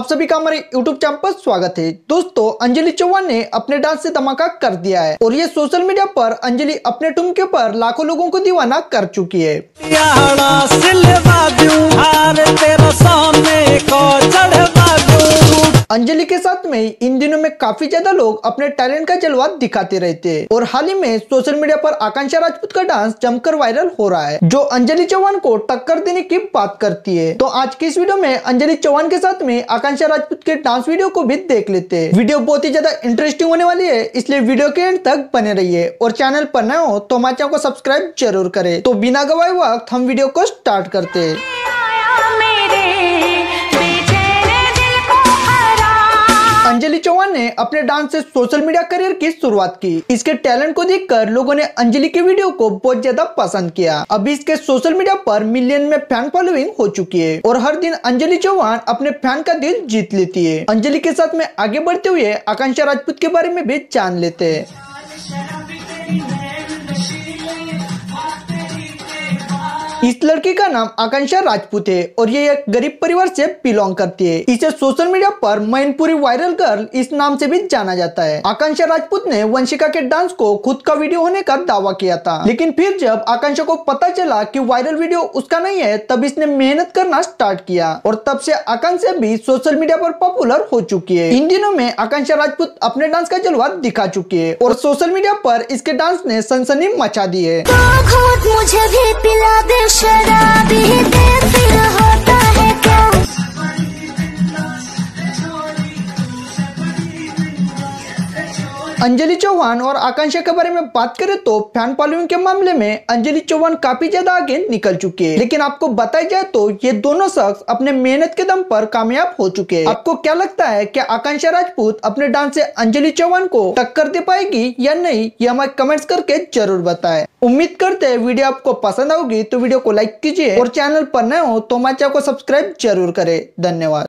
आप सभी का हमारे YouTube चैनल पर स्वागत है। दोस्तों, अंजलि चौहान ने अपने डांस से धमाका कर दिया है और ये सोशल मीडिया पर अंजलि अपने ठुमके पर लाखों लोगों को दीवाना कर चुकी है। अंजलि के साथ में इन दिनों में काफी ज्यादा लोग अपने टैलेंट का जलवा दिखाते रहते हैं और हाल ही में सोशल मीडिया पर आकांक्षा राजपूत का डांस जमकर वायरल हो रहा है, जो अंजलि चौहान को टक्कर देने की बात करती है। तो आज की इस वीडियो में अंजलि चौहान के साथ में आकांक्षा राजपूत के डांस वीडियो को भी देख लेते हैं। वीडियो बहुत ही ज्यादा इंटरेस्टिंग होने वाली है, इसलिए वीडियो के एंड तक बने रहिए और चैनल पर नए हो तो हमारे चैनल को सब्सक्राइब जरूर करे। तो बिना गवाए वक्त हम वीडियो को स्टार्ट करते हैं। अंजलि चौहान ने अपने डांस से सोशल मीडिया करियर की शुरुआत की। इसके टैलेंट को देखकर लोगों ने अंजलि के वीडियो को बहुत ज्यादा पसंद किया। अभी इसके सोशल मीडिया पर मिलियन में फैन फॉलोइंग हो चुकी है और हर दिन अंजलि चौहान अपने फैन का दिल जीत लेती है। अंजलि के साथ में आगे बढ़ते हुए आकांक्षा राजपूत के बारे में भी जान लेते हैं। इस लड़की का नाम आकांक्षा राजपूत है और ये एक गरीब परिवार से बिलोंग करती है। इसे सोशल मीडिया पर मैनपुरी वायरल गर्ल इस नाम से भी जाना जाता है। आकांक्षा राजपूत ने वंशिका के डांस को खुद का वीडियो होने का दावा किया था, लेकिन फिर जब आकांक्षा को पता चला कि वायरल वीडियो उसका नहीं है, तब इसने मेहनत करना स्टार्ट किया और तब से आकांक्षा भी सोशल मीडिया पर पॉपुलर हो चुकी है। इन दिनों में आकांक्षा राजपूत अपने डांस का जलवा दिखा चुकी है और सोशल मीडिया पर इसके डांस ने सनसनी मचा दी है। मुझे भी पिला दे शराबी दिल होता है क्या? अंजलि चौहान और आकांक्षा के बारे में बात करें तो फैन फॉलोइंग के मामले में अंजलि चौहान काफी ज्यादा आगे निकल चुके हैं, लेकिन आपको बताया जाए तो ये दोनों शख्स अपने मेहनत के दम पर कामयाब हो चुके हैं। आपको क्या लगता है कि आकांक्षा राजपूत अपने डांस से अंजलि चौहान को टक्कर दे पाएगी या नहीं, ये हमें कमेंट्स करके जरूर बताएं। उम्मीद करते हैं वीडियो आपको पसंद होगी, तो वीडियो को लाइक कीजिए और चैनल पर नए हो तो हमारे चैनल को सब्सक्राइब जरूर करें। धन्यवाद।